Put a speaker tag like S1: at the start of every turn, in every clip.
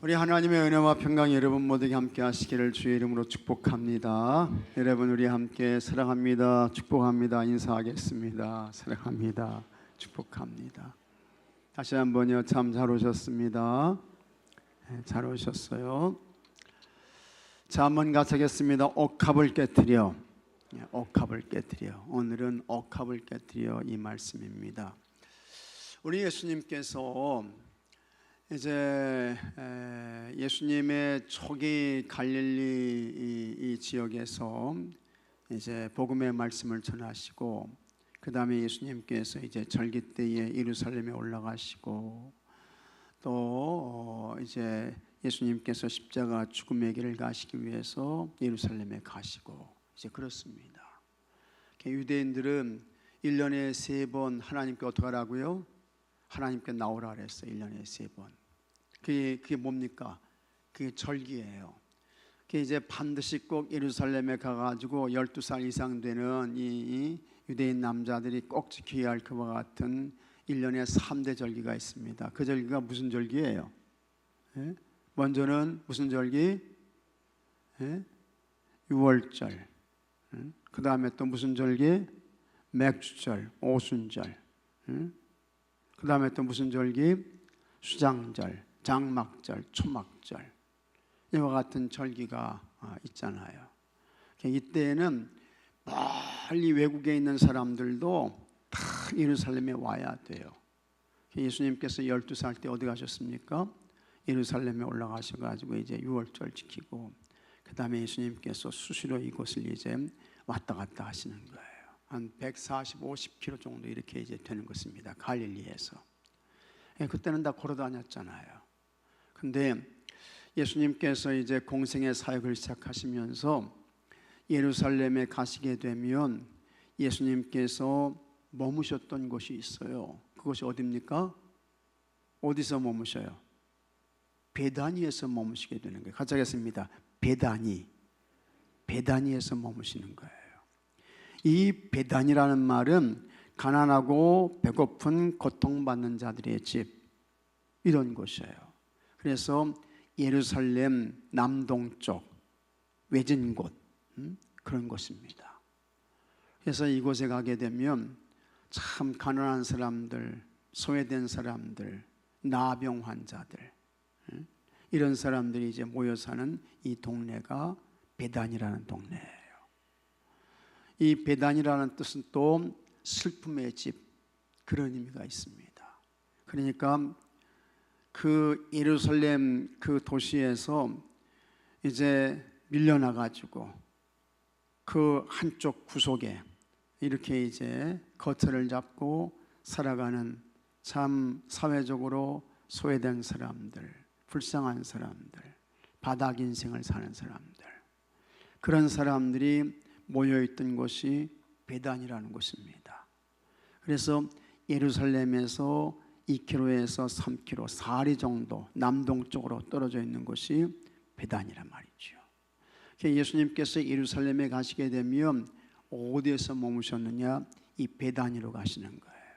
S1: 우리 하나님의 은혜와 평강이 여러분 모두에게 함께 하시기를 주의 이름으로 축복합니다. 여러분 우리 함께 사랑합니다, 축복합니다 인사하겠습니다. 사랑합니다, 축복합니다. 다시 한번요. 참 잘 오셨습니다. 잘 오셨어요. 자, 한번 같이 하겠습니다. 옥합을 깨뜨려. 옥합을 깨뜨려. 오늘은 옥합을 깨뜨려 이 말씀입니다. 우리 예수님께서 이제 예수님의 초기 갈릴리 이 지역에서 이제 복음의 말씀을 전하시고, 그 다음에 예수님께서 이제 절기 때에 예루살렘에 올라가시고, 또 이제 예수님께서 십자가 죽음의 길을 가시기 위해서 예루살렘에 가시고, 이제 그렇습니다. 유대인들은 1년에 3번 하나님께 어떻게 하라고요? 하나님께 나오라 그랬어요. 1년에 3번. 그게 뭡니까? 그게 절기예요. 그게 이제 반드시 꼭 예루살렘에 가가지고 12살 이상 되는 이 유대인 남자들이 꼭 지켜야 할 그와 같은 1년에 3대 절기가 있습니다. 그 절기가 무슨 절기예요? 먼저는 무슨 절기? 6월절. 그 다음에 또 무슨 절기? 맥주절, 오순절. 그 다음에 또 무슨 절기? 수장절, 장막절, 초막절. 이와 같은 절기가 있잖아요. 이때에는 빨리 외국에 있는 사람들도 다 예루살렘에 와야 돼요. 예수님께서 12살 때 어디 가셨습니까? 예루살렘에 올라가셔가지고 이제 6월절 지키고, 그 다음에 예수님께서 수시로 이곳을 이제 왔다 갔다 하시는 거예요. 한 140, 50km 정도 이렇게 이제 되는 것입니다. 갈릴리에서. 그때는 다 걸어 다녔잖아요. 근데 예수님께서 이제 공생의 사역을 시작하시면서 예루살렘에 가시게 되면 예수님께서 머무셨던 곳이 있어요. 그것이 어디입니까? 어디서 머무셔요? 베다니에서 머무시게 되는 거예요. 같이 하겠습니다. 베다니에서 머무시는 거예요. 이 베단이라는 말은 가난하고 배고픈 고통받는 자들의 집, 이런 곳이에요. 그래서 예루살렘 남동쪽 외진 곳, 그런 곳입니다. 그래서 이곳에 가게 되면 참 가난한 사람들, 소외된 사람들, 나병 환자들, 이런 사람들이 이제 모여 사는 이 동네가 베단이라는 동네예요. 이 베단이라는 뜻은 또 슬픔의 집, 그런 의미가 있습니다. 그러니까 그 예루살렘 그 도시에서 이제 밀려나가지고 그 한쪽 구석에 이렇게 이제 거처를 잡고 살아가는 참 사회적으로 소외된 사람들, 불쌍한 사람들, 바닥 인생을 사는 사람들, 그런 사람들이 모여있던 곳이 베단이라는 곳입니다. 그래서 예루살렘에서 2km에서 3km, 4리 정도 남동쪽으로 떨어져 있는 곳이 베단이란 말이죠. 예수님께서 예루살렘에 가시게 되면 어디에서 머무셨느냐? 이 베단이로 가시는 거예요.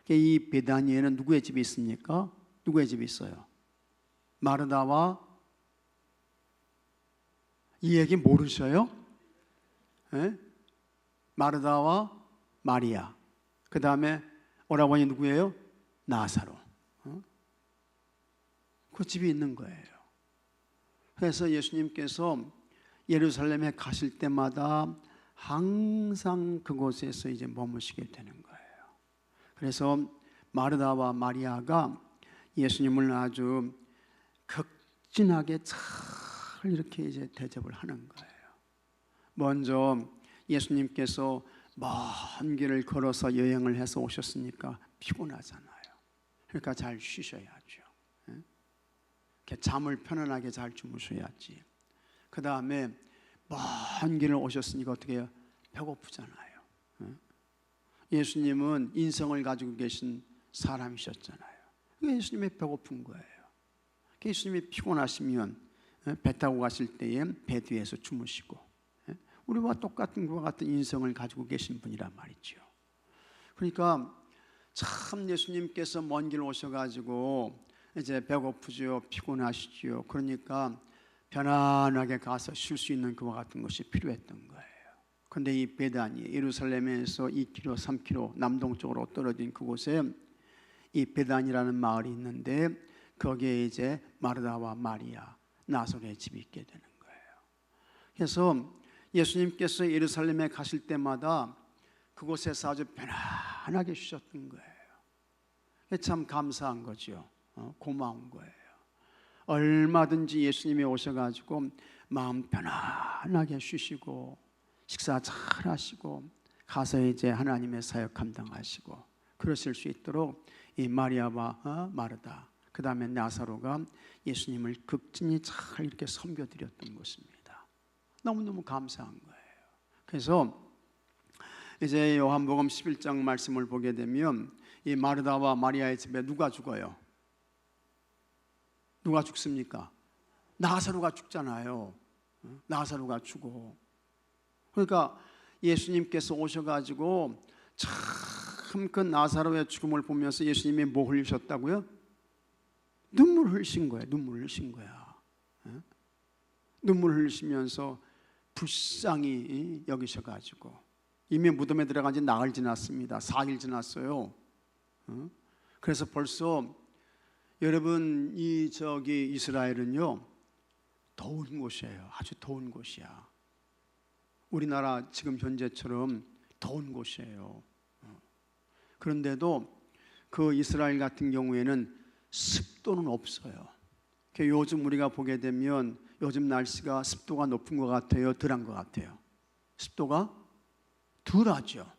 S1: 이 베단이에는 누구의 집이 있습니까? 누구의 집이 있어요? 마르다와, 이 얘기 모르셔요? 마르다와 마리아, 그 다음에 오라버니 누구예요? 나사로. 그 집이 있는 거예요. 그래서 예수님께서 예루살렘에 가실 때마다 항상 그곳에서 이제 머무시게 되는 거예요. 그래서 마르다와 마리아가 예수님을 아주 극진하게 잘 이렇게 이제 대접을 하는 거예요. 먼저 예수님께서 먼 길을 걸어서 여행을 해서 오셨으니까 피곤하잖아요. 그러니까 잘 쉬셔야죠. 잠을 편안하게 잘 주무셔야지. 그 다음에 먼 길을 오셨으니까 어떻게 해요? 배고프잖아요. 예수님은 인성을 가지고 계신 사람이셨잖아요. 예수님이 배고픈 거예요. 예수님이 피곤하시면 배 타고 가실 때에 배 뒤에서 주무시고, 우리와 똑같은 것과 같은 인성을 가지고 계신 분이란 말이죠. 그러니까 참 예수님께서 먼 길 오셔가지고 이제 배고프지요, 피곤하시지요. 그러니까 편안하게 가서 쉴 수 있는 그와 같은 것이 필요했던 거예요. 그런데 이 베다니, 예루살렘에서 2km, 3km 남동쪽으로 떨어진 그곳에 이 베단이라는 마을이 있는데 거기에 이제 마르다와 마리아, 나솔의 집이 있게 되는 거예요. 그래서 예수님께서 예루살렘에 가실 때마다 그곳에서 아주 편안하게 쉬셨던 거예요. 참 감사한 거죠. 고마운 거예요. 얼마든지 예수님이 오셔가지고 마음 편안하게 쉬시고 식사 잘 하시고 가서 이제 하나님의 사역 감당하시고 그러실 수 있도록 이 마리아와 마르다, 그 다음에 나사로가 예수님을 극진히 잘 이렇게 섬겨드렸던 것입니다. 너무너무 감사한 거예요. 그래서 이제 요한복음 11장 말씀을 보게 되면 이 마르다와 마리아의 집에 누가 죽어요? 누가 죽습니까? 나사로가 죽잖아요. 나사로가 죽어. 그러니까 예수님께서 오셔가지고 참 그 나사로의 죽음을 보면서 예수님이 뭐 흘리셨다고요? 눈물 흘리신 거예요. 눈물 흘리신 거야. 눈물 흘리시면서 불쌍히 여기셔가지고 이미 무덤에 들어간 지 나흘 지났습니다. 4일 지났어요. 그래서 벌써 여러분 이 이스라엘은요 더운 곳이에요. 아주 더운 곳이야. 우리나라 지금 현재처럼 더운 곳이에요. 그런데도 그 이스라엘 같은 경우에는 습도는 없어요. 요즘 우리가 보게 되면 요즘 날씨가 습도가 높은 것 같아요, 덜한 것 같아요? 습도가 덜하죠.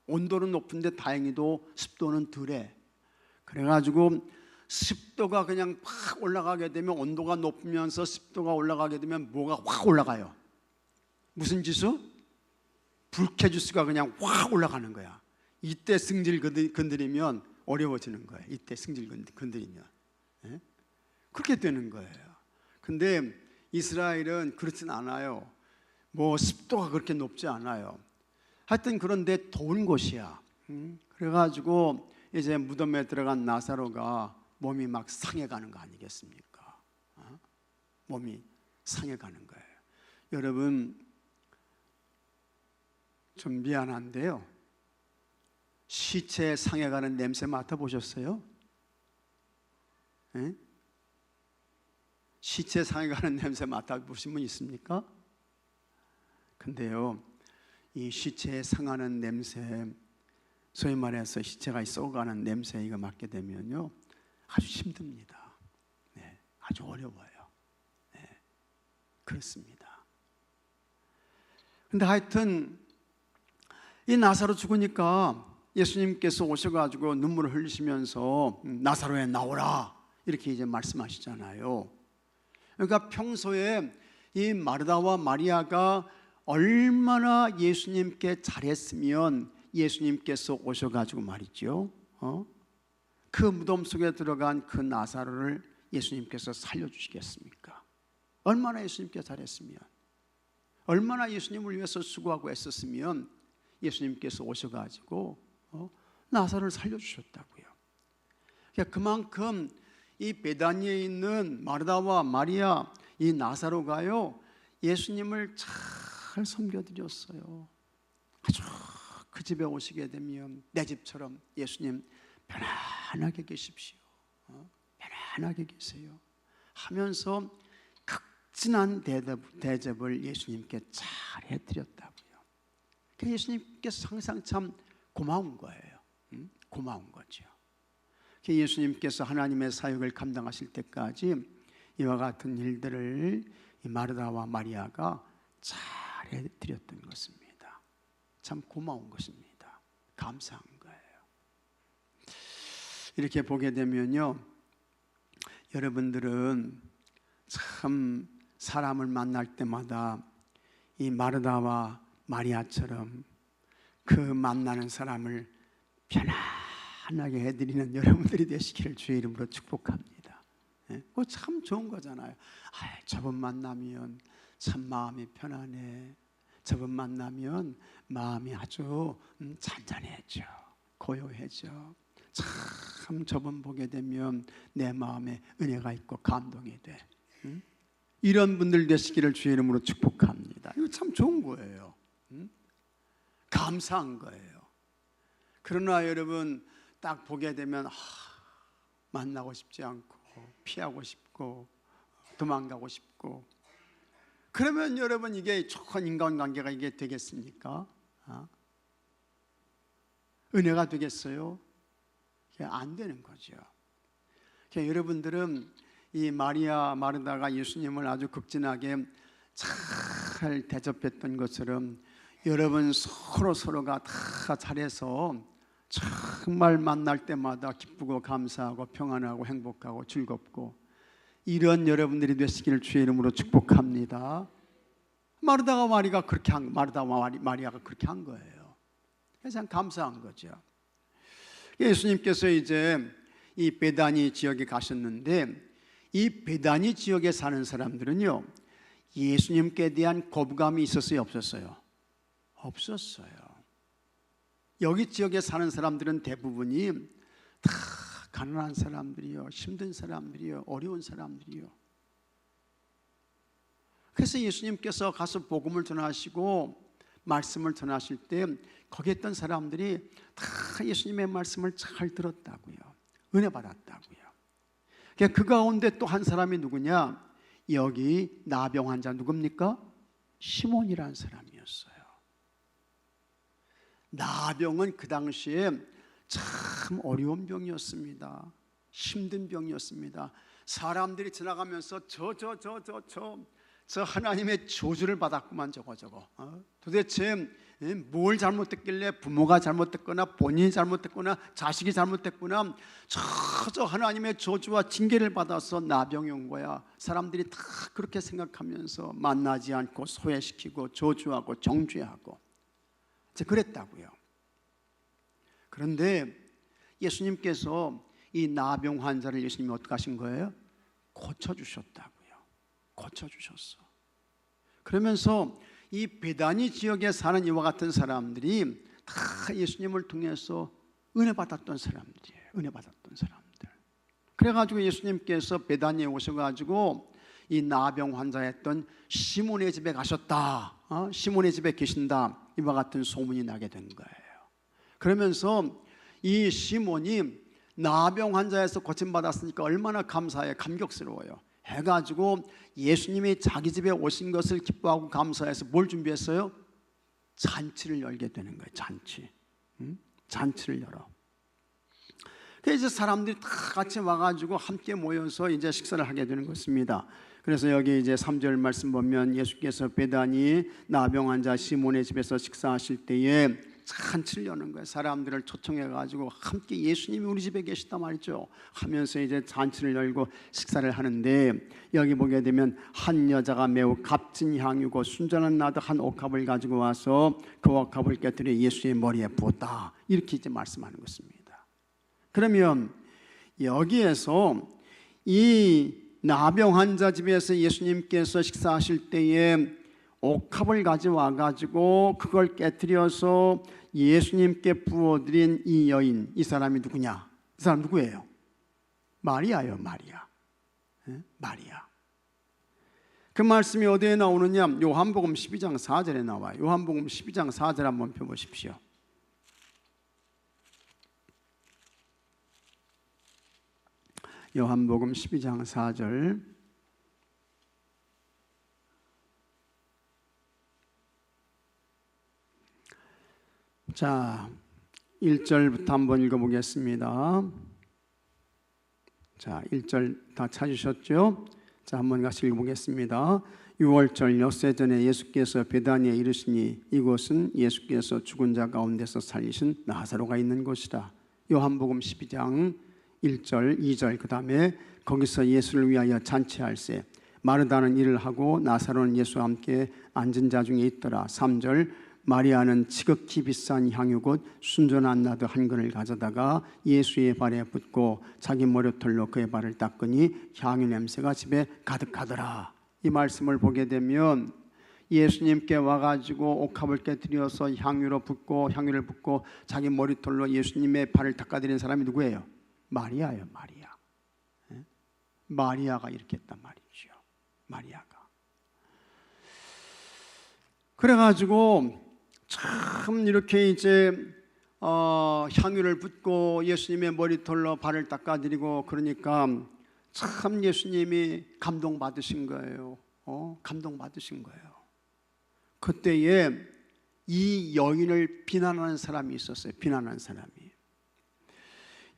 S1: 온도는 높은데 다행히도 습도는 덜해. 그래가지고 습도가 그냥 확 올라가게 되면, 온도가 높으면서 습도가 올라가게 되면 뭐가 확 올라가요? 무슨 지수? 불쾌지수가 그냥 확 올라가는 거야. 이때 승질 건드리면 어려워지는 거예요. 이때 승질 건드리면 그렇게 되는 거예요. 근데 이스라엘은 그렇진 않아요. 뭐 습도가 그렇게 높지 않아요. 하여튼 그런데 더운 곳이야. 그래가지고 이제 무덤에 들어간 나사로가 몸이 막 상해가는 거 아니겠습니까? 몸이 상해가는 거예요. 여러분 좀 미안한데요, 시체 상해가는 냄새 맡아보셨어요? 에? 시체 상해가는 냄새 맡아보신 분 있습니까? 근데요, 이 시체에 상하는 냄새, 소위 말해서 시체가 썩어가는 냄새 이거 맡게 되면요 아주 힘듭니다. 네, 아주 어려워요. 네, 그렇습니다. 근데 하여튼 이 나사로 죽으니까 예수님께서 오셔가지고 눈물을 흘리시면서 나사로에 나오라 이렇게 이제 말씀하시잖아요. 그러니까 평소에 이 마르다와 마리아가 얼마나 예수님께 잘했으면 예수님께서 오셔가지고 말이죠, 그 무덤 속에 들어간 그 나사로를 예수님께서 살려주시겠습니까? 얼마나 예수님께 잘했으면, 얼마나 예수님을 위해서 수고하고 애썼으면 예수님께서 오셔가지고 나사로를 살려주셨다고요. 그러니까 그만큼 이 베다니에 있는 마르다와 마리아, 이 나사로가요 예수님을 잘 섬겨드렸어요. 아주 그 집에 오시게 되면 내 집처럼 예수님 편안하게 계십시오, 편안하게 계세요 하면서 극진한 대접을 예수님께 잘 해드렸다고요. 예수님께서 항상 참 고마운 거예요. 고마운 거죠. 예수님께서 하나님의 사역을 감당하실 때까지 이와 같은 일들을 이 마르다와 마리아가 잘 해드렸던 것입니다. 참 고마운 것입니다. 감사한 거예요. 이렇게 보게 되면요, 여러분들은 참 사람을 만날 때마다 이 마르다와 마리아처럼 그 만나는 사람을 편안하게 해드리는 여러분들이 되시기를 주의 이름으로 축복합니다. 그거 참 좋은 거잖아요. 저분 만나면 참 마음이 편안해. 저분 만나면 마음이 아주 잔잔해져, 고요해져. 참 저분 보게 되면 내 마음에 은혜가 있고 감동이 돼. 응? 이런 분들 되시기를 주의 이름으로 축복합니다. 이거 참 좋은 거예요. 응? 감사한 거예요. 그러나 여러분 딱 보게 되면 만나고 싶지 않고 피하고 싶고 도망가고 싶고, 그러면 여러분 이게 좋은 인간관계가 이게 되겠습니까? 은혜가 되겠어요? 안 되는 거죠. 여러분들은 이 마리아 마르다가 예수님을 아주 극진하게 잘 대접했던 것처럼 여러분 서로가 다 잘해서 정말 만날 때마다 기쁘고 감사하고 평안하고 행복하고 즐겁고 이런 여러분들이 되시기를 주의 이름으로 축복합니다. 마리아가 그렇게 한 거예요. 그래서 감사한 거죠. 예수님께서 이제 이 베다니 지역에 가셨는데, 이 베다니 지역에 사는 사람들은요, 예수님께 대한 거부감이 있었어요, 없었어요? 없었어요. 여기 지역에 사는 사람들은 대부분이 다 가난한 사람들이요, 힘든 사람들이요, 어려운 사람들이요. 그래서 예수님께서 가서 복음을 전하시고 말씀을 전하실 때 거기 있던 사람들이 다 예수님의 말씀을 잘 들었다고요. 은혜 받았다고요. 그 가운데 또 한 사람이 누구냐? 여기 나병 환자 누굽니까? 시몬이라는 사람이었어요. 나병은 그 당시에 참 어려운 병이었습니다. 힘든 병이었습니다. 사람들이 지나가면서 저 하나님의 저주를 받았구만 저거. 도대체 뭘 잘못했길래 부모가 잘못했거나 본인이 잘못했거나 자식이 잘못했구나, 저 하나님의 저주와 징계를 받아서 나병이 온 거야. 사람들이 다 그렇게 생각하면서 만나지 않고 소외시키고 저주하고 정죄하고 그랬다고요. 그런데 예수님께서 이 나병 환자를 예수님이 어떻게 하신 거예요? 고쳐주셨다고요. 고쳐주셨어. 그러면서 이 베다니 지역에 사는 이와 같은 사람들이 다 예수님을 통해서 은혜 받았던 사람들이에요. 은혜 받았던 사람들. 그래가지고 예수님께서 베다니에 오셔가지고 이 나병 환자였던 시몬의 집에 가셨다, 시몬의 집에 계신다, 이와 같은 소문이 나게 된 거예요. 그러면서 이 시몬이 나병 환자에서 고침받았으니까 얼마나 감사해요. 감격스러워요. 해가지고 예수님이 자기 집에 오신 것을 기뻐하고 감사해서 뭘 준비했어요? 잔치를 열게 되는 거예요. 잔치를 열어. 그래서 이제 사람들이 다 같이 와가지고 함께 모여서 이제 식사를 하게 되는 것입니다. 그래서 여기 이제 3절 말씀 보면 예수께서 베다니 나병 환자 시몬의 집에서 식사하실 때에 잔치를 여는 거예요. 사람들을 초청해가지고 함께 예수님이 우리 집에 계시다 말이죠 하면서 이제 잔치를 열고 식사를 하는데, 여기 보게 되면 한 여자가 매우 값진 향유고 순전한 나드 한 옥합을 가지고 와서 그 옥합을 깨뜨려 예수의 머리에 부었다, 이렇게 이제 말씀하는 것입니다. 그러면 여기에서 이 나병 환자 집에서 예수님께서 식사하실 때에 옥합을 가져와 가지고 그걸 깨뜨려서 예수님께 부어드린 이 여인, 이 사람이 누구냐? 이 사람 누구예요? 마리아요. 마리아. 그 말씀이 어디에 나오느냐? 요한복음 12장 4절에 나와요. 요한복음 12장 4절 한번 펴보십시오. 요한복음 12장 4절. 자, 1절부터 한번 읽어보겠습니다. 자, 1절 다 찾으셨죠? 자, 한번 같이 읽어보겠습니다. 6월절 엿새 전에 예수께서 베다니에 이르시니 이곳은 예수께서 죽은 자 가운데서 살리신 나사로가 있는 곳이라. 요한복음 12장 1절, 2절, 그 다음에 거기서 예수를 위하여 잔치할세. 마르다는 일을 하고 나사로는 예수와 함께 앉은 자 중에 있더라. 3절, 마리아는 지극히 비싼 향유 곧 순전한 나드 한 근을 가져다가 예수의 발에 붓고 자기 머리털로 그의 발을 닦으니 향유 냄새가 집에 가득하더라. 이 말씀을 보게 되면 예수님께 와가지고 옥합을 깨뜨려서 향유를 붓고 자기 머리털로 예수님의 발을 닦아드린 사람이 누구예요? 마리아예요. 마리아. 마리아가 이렇게 했단 말이죠. 마리아가. 그래가지고 참 이렇게 이제 향유를 붓고 예수님의 머리털로 발을 닦아드리고 그러니까 참 예수님이 감동받으신 거예요. 감동받으신 거예요. 그때에 이 여인을 비난하는 사람이 있었어요. 비난하는 사람이.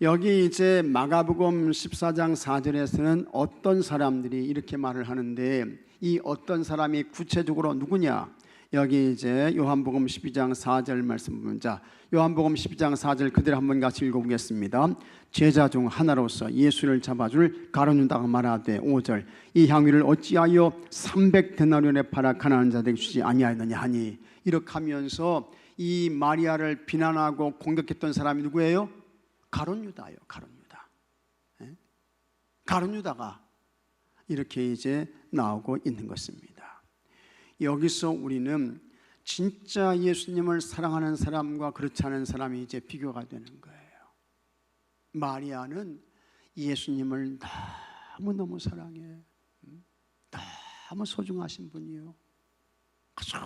S1: 여기 이제 마가복음 14장 4절에서는 어떤 사람들이 이렇게 말을 하는데 이 어떤 사람이 구체적으로 누구냐? 여기 이제 요한복음 12장 4절 말씀 보면 자 요한복음 12장 4절 그대로 한번 같이 읽어보겠습니다. 제자 중 하나로서 예수를 잡아줄 가룟유다가 말하되 5절 이 향유를 어찌하여 300데나리온에 팔아 가난한 자들에게 주지 아니하였느냐 하니 이렇게 하면서 이 마리아를 비난하고 공격했던 사람이 누구예요? 가룟유다예요. 가룟유다. 가룟유다가 이렇게 이제 나오고 있는 것입니다. 여기서 우리는 진짜 예수님을 사랑하는 사람과 그렇지 않은 사람이 이제 비교가 되는 거예요. 마리아는 예수님을 너무너무 사랑해. 너무 소중하신 분이요. 아주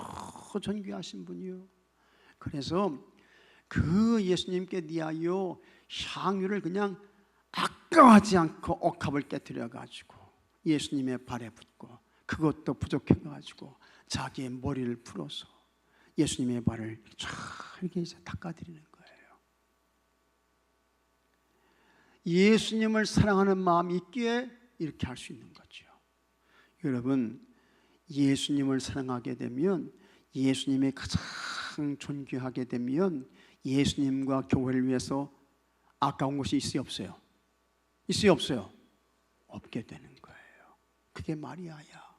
S1: 존귀하신 분이요. 그래서 그 예수님께 대하여 향유를 그냥 아까워하지 않고 옥합을 깨뜨려 가지고 예수님의 발에 붓고 그것도 부족해 가지고 자기의 머리를 풀어서 예수님의 발을 이렇게 이제 닦아드리는 거예요. 예수님을 사랑하는 마음이 있기에 이렇게 할 수 있는 거죠. 여러분, 예수님을 사랑하게 되면, 예수님이 가장 존귀하게 되면 예수님과 교회를 위해서 아까운 것이 있어요, 없어요? 있어요, 없어요? 없게 되는 거예요. 그게 마리아야.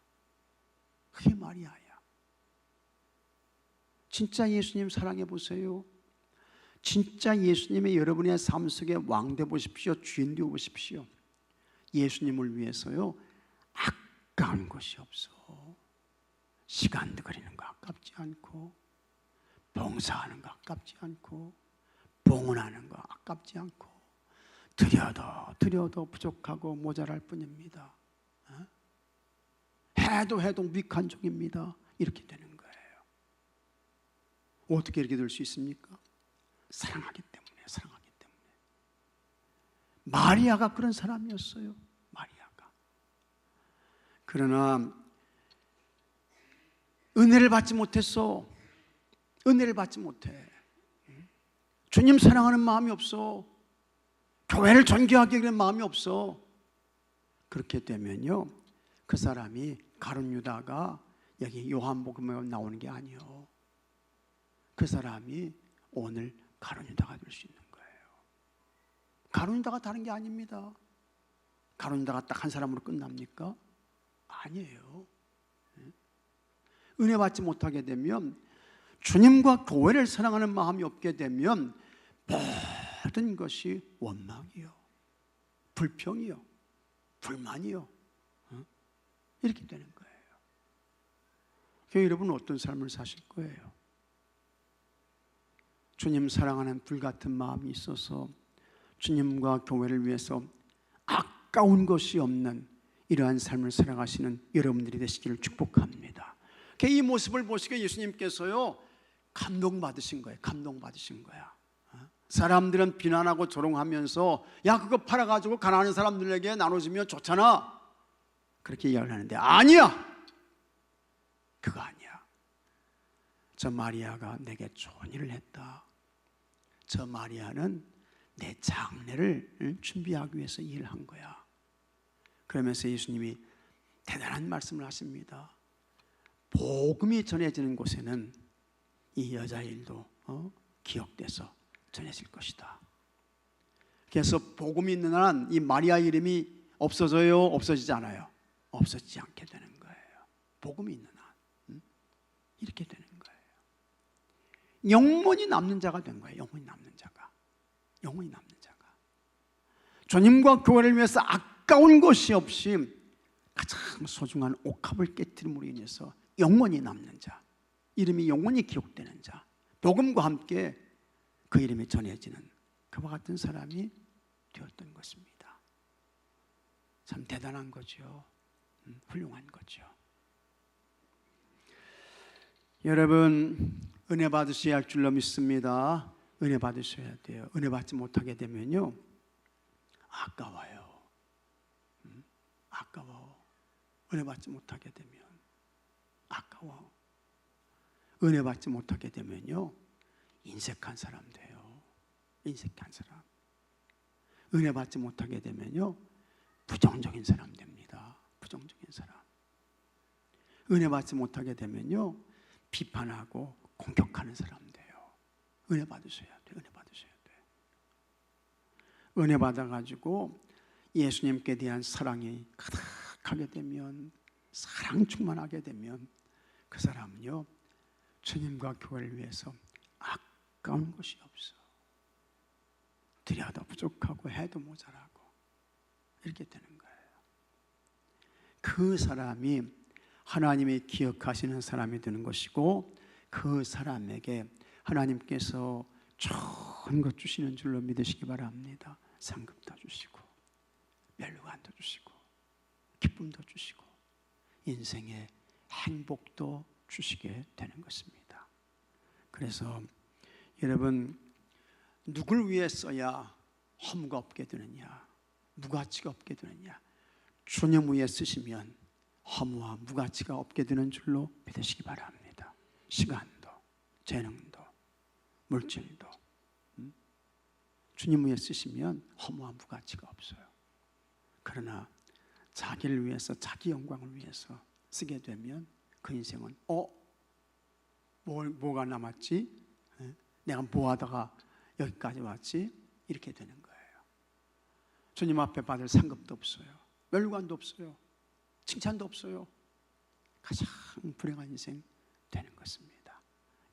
S1: 그게 마리아야. 진짜 예수님 사랑해 보세요. 진짜 예수님의 여러분의 삶 속에 왕 돼 보십시오. 주인 되어 보십시오. 예수님을 위해서요 아까운 것이 없어. 시간도 그리는 거 아깝지 않고, 봉사하는 거 아깝지 않고, 봉헌하는 거 아깝지 않고, 드려도 부족하고 모자랄 뿐입니다. 해도 미칸족입니다. 이렇게 되는 거예요. 어떻게 이렇게 될 수 있습니까? 사랑하기 때문에. 마리아가 그런 사람이었어요. 마리아가. 그러나 은혜를 받지 못했어. 은혜를 받지 못해. 주님 사랑하는 마음이 없어. 교회를 존경하기 위한 마음이 없어. 그렇게 되면요 그 사람이 가룟유다가 여기 요한복음에 나오는 게 아니에요. 그 사람이 오늘 가룟유다가 될 수 있는 거예요. 가룟유다가 다른 게 아닙니다. 가룟유다가 딱 한 사람으로 끝납니까? 아니에요. 은혜 받지 못하게 되면, 주님과 교회를 사랑하는 마음이 없게 되면 모든 것이 원망이요, 불평이요, 불만이요, 이렇게 되는 거예요. 교회 여러분은 어떤 삶을 사실 거예요? 주님 사랑하는 불같은 마음이 있어서 주님과 교회를 위해서 아까운 것이 없는 이러한 삶을 살아가시는 여러분들이 되시기를 축복합니다. 이 모습을 보시고 예수님께서요 감동받으신 거예요. 감동받으신 거야. 사람들은 비난하고 조롱하면서 야 그거 팔아가지고 가난한 사람들에게 나눠주면 좋잖아, 그렇게 이야기를 하는데 아니야, 그거 아니야. 저 마리아가 내게 좋은 일을 했다. 저 마리아는 내 장례를 준비하기 위해서 일을 한 거야. 그러면서 예수님이 대단한 말씀을 하십니다. 복음이 전해지는 곳에는 이 여자의 일도 기억돼서 전해질 것이다. 그래서 복음이 있는 한 이 마리아 이름이 없어져요? 없어지지 않아요? 없어지지 않게 되는 거예요. 복음이 있는 한 이렇게 되는 거예요. 영원히 남는 자가 된 거예요. 영원히 남는 자가. 주님과 교회를 위해서 아까운 것이 없이 가장 소중한 옥합을 깨뜨림으로 인해서 영원히 남는 자, 이름이 영원히 기록되는 자, 복음과 함께 그 이름이 전해지는 그와 같은 사람이 되었던 것입니다. 참 대단한 거죠. 훌륭한 거죠. 여러분, 은혜 받으셔야 할 줄로 믿습니다. 은혜 받으셔야 돼요. 은혜 받지 못하게 되면요, 아까워요. 아까워. 은혜 받지 못하게 되면 아까워. 은혜 받지 못하게 되면요, 인색한 사람 돼요. 인색한 사람. 은혜 받지 못하게 되면요, 부정적인 사람 됩니다. 부정적인 사람. 은혜 받지 못하게 되면요, 비판하고 공격하는 사람 돼요. 은혜 받으셔야 돼요. 은혜 받으셔야 돼요. 은혜 받아가지고 예수님께 대한 사랑이 가득하게 되면, 사랑 충만하게 되면 그 사람은요, 주님과 교회를 위해서 아까운 것이 없어. 드려도 부족하고 해도 모자라고 이렇게 되는 거예요. 그 사람이 하나님이 기억하시는 사람이 되는 것이고, 그 사람에게 하나님께서 좋은 것 주시는 줄로 믿으시기 바랍니다. 상급도 주시고 멸류관도 주시고 기쁨도 주시고 인생의 행복도 주시게 되는 것입니다. 그래서 여러분, 누굴 위해 써야 허무가 없게 되느냐, 무가치가 없게 되느냐, 주님 위해 쓰시면 허무와 무가치가 없게 되는 줄로 믿으시기 바랍니다. 시간도, 재능도, 물질도 주님 위해 쓰시면 허무와 무가치가 없어요. 그러나 자기를 위해서, 자기 영광을 위해서 쓰게 되면 그 인생은 뭐가 남았지? 내가 뭐 하다가 여기까지 왔지? 이렇게 되는 거예요. 주님 앞에 받을 상급도 없어요. 멸류관도 없어요. 칭찬도 없어요. 가장 불행한 인생 되는 것입니다.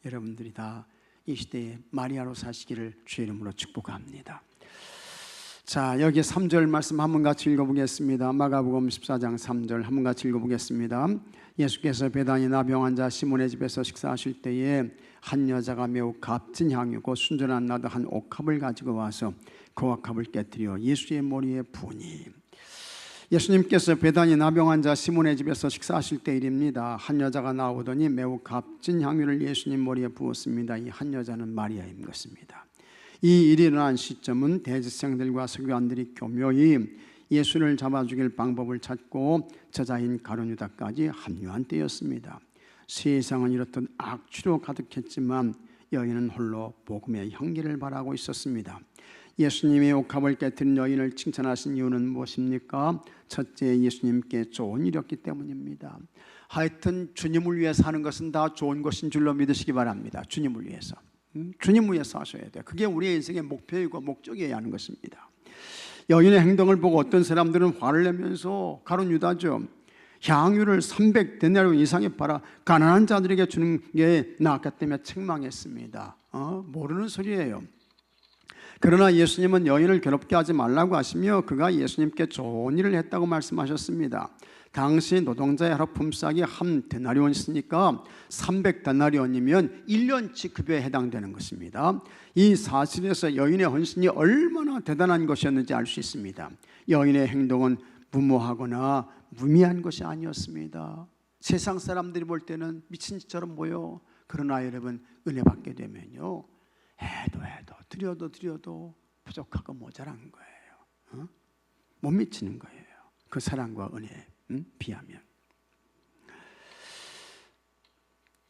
S1: 여러분들이 다 이 시대에 마리아로 사시기를 주의 이름으로 축복합니다. 자, 여기 3절 말씀 한번 같이 읽어보겠습니다. 마가복음 14장 3절 한번 같이 읽어보겠습니다. 예수께서 베다니 나병 환자 시몬의 집에서 식사하실 때에 한 여자가 매우 값진 향유 곧 순전한 나드 한 옥합을 가지고 와서 그 옥합을 깨뜨려 예수의 머리에 부으니, 예수님께서 베다니 나병 환자 시몬의 집에서 식사하실 때 일입니다. 한 여자가 나오더니 매우 값진 향유를 예수님 머리에 부었습니다. 이 한 여자는 마리아인 것입니다. 이 일이 일어난 시점은 대제사장들과 서기관들이 교묘히 예수를 잡아 죽일 방법을 찾고 저자인 가룟 유다까지 합류한 때였습니다. 세상은 이렇듯 악취로 가득했지만 여인은 홀로 복음의 향기를 바라고 있었습니다. 예수님의 옥합을 깨뜨린 여인을 칭찬하신 이유는 무엇입니까? 첫째, 예수님께 좋은 일이었기 때문입니다. 하여튼 주님을 위해서 하는 것은 다 좋은 것인 줄로 믿으시기 바랍니다. 주님을 위해서, 주님을 위해서 하셔야 돼요. 그게 우리의 인생의 목표이고 목적이어야 하는 것입니다. 여인의 행동을 보고 어떤 사람들은 화를 내면서, 가룟 유다죠, 향유를 300데나리온 이상에 팔아 가난한 자들에게 주는 게 나았기 때문에 책망했습니다. 모르는 소리예요. 그러나 예수님은 여인을 괴롭게 하지 말라고 하시며 그가 예수님께 좋은 일을 했다고 말씀하셨습니다. 당시 노동자의 하루 품삯이 한 데나리온이었으니까 300데나리온이면 1년치 급여에 해당되는 것입니다. 이 사실에서 여인의 헌신이 얼마나 대단한 것이었는지 알 수 있습니다. 여인의 행동은 무모하거나 무미한 것이 아니었습니다. 세상 사람들이 볼 때는 미친 짓처럼 보여. 그러나 여러분, 은혜 받게 되면요, 해도 드려도 부족하고 모자란 거예요. 못 미치는 거예요. 그 사랑과 은혜에 비하면.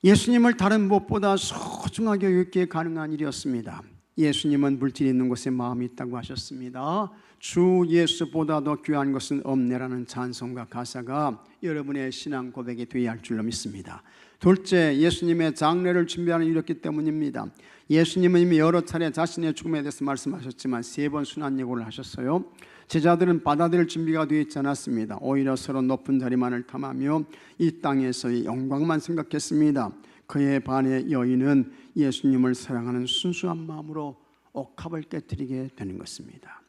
S1: 예수님을 다른 무엇보다 소중하게 여기기에 가능한 일이었습니다. 예수님은 물질이 있는 곳에 마음이 있다고 하셨습니다. 주 예수보다도 귀한 것은 없네라는 찬송과 가사가 여러분의 신앙 고백이 되어야 할 줄로 믿습니다. 둘째, 예수님의 장례를 준비하는 일이었기 때문입니다. 예수님은 이미 여러 차례 자신의 죽음에 대해서 말씀하셨지만 3번 순환 예고를 하셨어요. 제자들은 받아들일 준비가 되어 있지 않았습니다. 오히려 서로 높은 자리만을 탐하며 이 땅에서의 영광만 생각했습니다. 그에 반해 여인은 예수님을 사랑하는 순수한 마음으로 옥합을 깨뜨리게 되는 것입니다.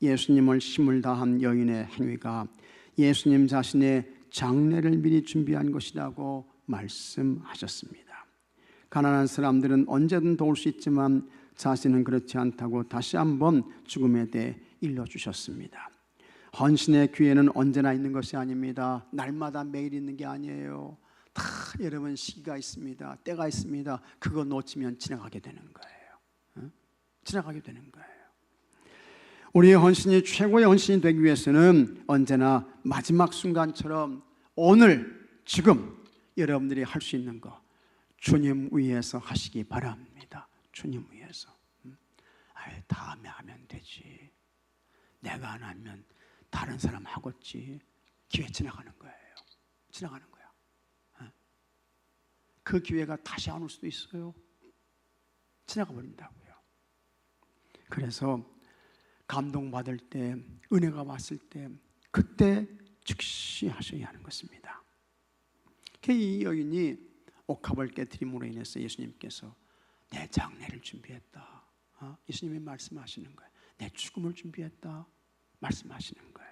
S1: 예수님을 힘을 다한 여인의 행위가 예수님 자신의 장례를 미리 준비한 것이라고 말씀하셨습니다. 가난한 사람들은 언제든 도울 수 있지만 자신은 그렇지 않다고 다시 한번 죽음에 대해 일러주셨습니다. 헌신의 기회는 언제나 있는 것이 아닙니다. 날마다 매일 있는 게 아니에요. 다 여러분 시기가 있습니다. 때가 있습니다. 그거 놓치면 지나가게 되는 거예요. 지나가게 되는 거예요. 우리의 헌신이 최고의 헌신이 되기 위해서는 언제나 마지막 순간처럼 오늘 지금 여러분들이 할 수 있는 거 주님 위해서 하시기 바랍니다. 주님 위해서. 다음에 하면 되지. 내가 안 하면 다른 사람 하겠지. 기회 지나가는 거예요. 지나가는 거야. 그 기회가 다시 안 올 수도 있어요. 지나가 버린다고요. 그래서 감동받을 때, 은혜가 왔을 때 그때 즉시 하셔야 하는 것입니다. 이 여인이 옥합을 깨트림으로 인해서 예수님께서 내 장례를 준비했다. 예수님이 말씀하시는 거예요. 내 죽음을 준비했다. 말씀하시는 거예요.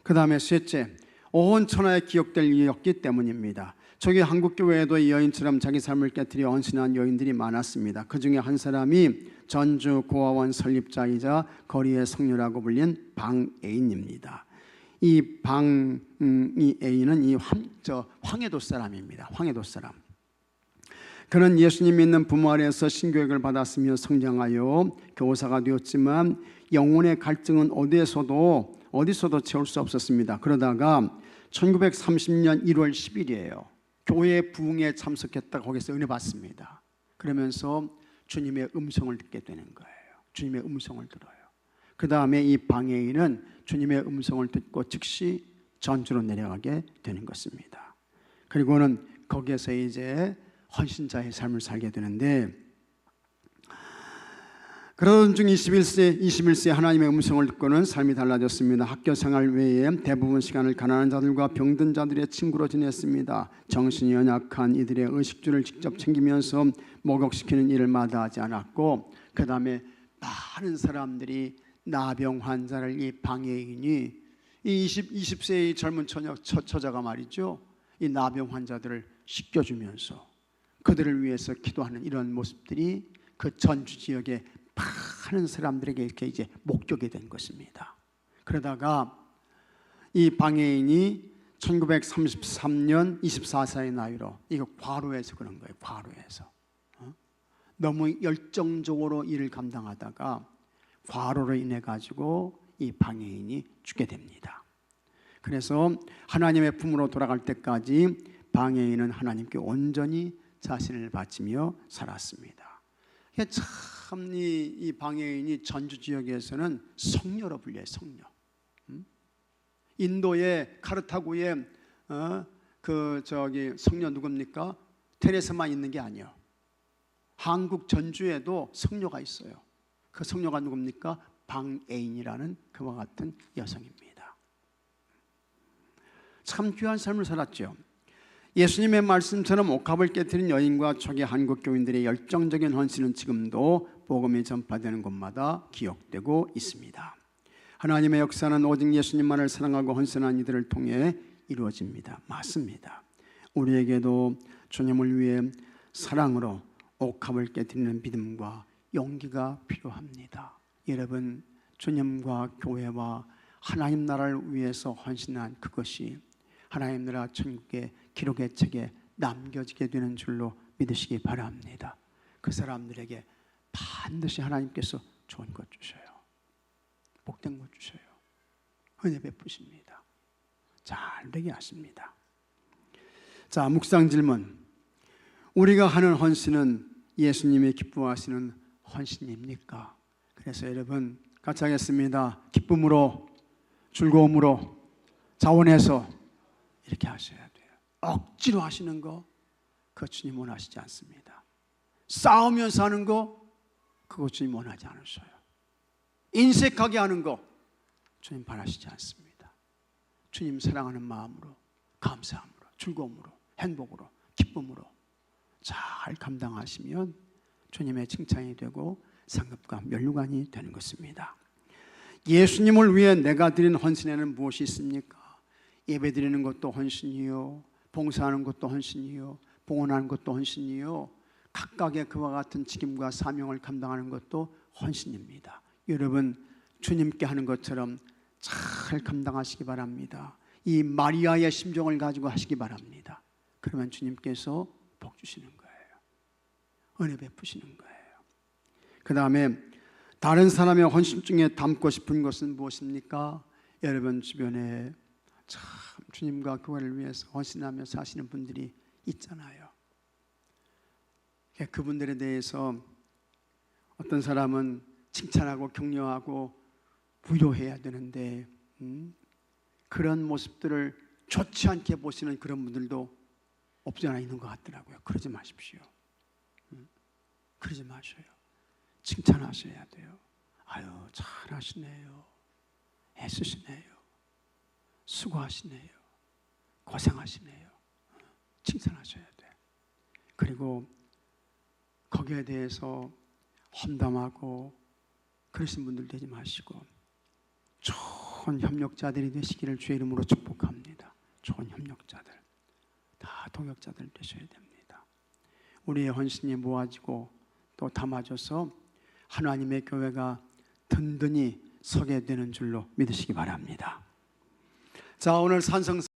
S1: 그 다음에 셋째, 온 천하에 기억될 일이었기 때문입니다. 저기 한국교회에도 이 여인처럼 자기 삶을 깨트려 헌신한 여인들이 많았습니다. 그 중에 한 사람이 전주 고아원 설립자이자 거리의 성녀라고 불린 방애인입니다. 이 방애인은 황해도 사람입니다. 황해도 사람. 그는 예수님 믿는 부모 아래에서 신교육을 받았으며 성장하여 교사가 되었지만 영혼의 갈증은 어디서도 채울 수 없었습니다. 그러다가 1930년 1월 10일이에요. 교회 부흥에 참석했다가 거기서 은혜 받습니다. 그러면서 주님의 음성을 듣게 되는 거예요. 주님의 음성을 들어요. 그 다음에 이 방해인은 주님의 음성을 듣고 즉시 전주로 내려가게 되는 것입니다. 그리고는 거기에서 이제 헌신자의 삶을 살게 되는데, 그러던 중 21세에 하나님의 음성을 듣고는 삶이 달라졌습니다. 학교 생활 외에 대부분 시간을 가난한 자들과 병든 자들의 친구로 지냈습니다. 정신이 연약한 이들의 의식주를 직접 챙기면서 목욕시키는 일을 마다하지 않았고, 그 다음에 많은 사람들이 나병 환자를 이 방해인이 이 20세의 젊은 처자가 말이죠, 이 나병 환자들을 씻겨주면서 그들을 위해서 기도하는 이런 모습들이 그 전주 지역에 많은 사람들에게 이렇게 이제 목격이 된 것입니다. 그러다가 이 방해인이 1933년 24歳의 나이로, 이거 과로해서 그런 거예요. 과로해서 너무 열정적으로 일을 감당하다가 과로로 인해 가지고 이 방해인이 죽게 됩니다. 그래서 하나님의 품으로 돌아갈 때까지 방해인은 하나님께 온전히 자신을 바치며 살았습니다. 참 이 방해인이 전주 지역에서는 성녀로 불려요. 성녀. 인도의 카르타고에 성녀 누굽니까? 테레사만 있는 게 아니에요. 한국 전주에도 성녀가 있어요. 그 성녀가 누굽니까? 방애인이라는 그와 같은 여성입니다. 참 귀한 삶을 살았죠. 예수님의 말씀처럼 옥합을 깨트린 여인과 초기 한국 교인들의 열정적인 헌신은 지금도 복음이 전파되는 곳마다 기억되고 있습니다. 하나님의 역사는 오직 예수님만을 사랑하고 헌신한 이들을 통해 이루어집니다. 맞습니다. 우리에게도 주님을 위해 사랑으로 옥합을 깨트리는 믿음과 용기가 필요합니다. 여러분, 주님과 교회와 하나님 나라를 위해서 헌신한 그것이 하나님 나라 천국의 기록의 책에 남겨지게 되는 줄로 믿으시기 바랍니다. 그 사람들에게 반드시 하나님께서 좋은 것 주셔요. 복된 것 주셔요. 은혜 베푸십니다. 잘 되게 하십니다. 자, 묵상 질문. 우리가 하는 헌신은 예수님이 기뻐하시는 헌신입니까? 그래서 여러분 같이 하겠습니다. 기쁨으로, 즐거움으로, 자원해서 이렇게 하셔야 돼요. 억지로 하시는 거 그거 주님 원하시지 않습니다. 싸우면서 하는 거 그거 주님 원하지 않으셔요. 인색하게 하는 거 주님 바라시지 않습니다. 주님 사랑하는 마음으로, 감사함으로, 즐거움으로, 행복으로, 기쁨으로 잘 감당하시면 주님의 칭찬이 되고 상급과 면류관이 되는 것입니다. 예수님을 위해 내가 드린 헌신에는 무엇이 있습니까? 예배 드리는 것도 헌신이요, 봉사하는 것도 헌신이요, 봉헌하는 것도 헌신이요, 각각의 그와 같은 책임과 사명을 감당하는 것도 헌신입니다. 여러분 주님께 하는 것처럼 잘 감당하시기 바랍니다. 이 마리아의 심정을 가지고 하시기 바랍니다. 그러면 주님께서 복 주시는 거예요. 은혜 베푸시는 거예요. 그 다음에 다른 사람의 헌신 중에 담고 싶은 것은 무엇입니까? 여러분 주변에 참 주님과 교회를 위해서 헌신하며 사시는 분들이 있잖아요. 그분들에 대해서 어떤 사람은 칭찬하고 격려하고 부여해야 되는데 그런 모습들을 좋지 않게 보시는 그런 분들도 없지 않아 있는 것 같더라고요. 그러지 마십시오. 그러지 마셔요. 칭찬하셔야 돼요. 아유 잘하시네요. 애쓰시네요. 수고하시네요. 고생하시네요. 칭찬하셔야 돼. 그리고 거기에 대해서 험담하고 그러신 분들 되지 마시고 좋은 협력자들이 되시기를 주의 이름으로 축복합니다. 좋은 협력자들, 다 동역자들 되셔야 됩니다. 우리의 헌신이 모아지고 또 담아져서 하나님의 교회가 든든히 서게 되는 줄로 믿으시기 바랍니다. 자, 오늘 산성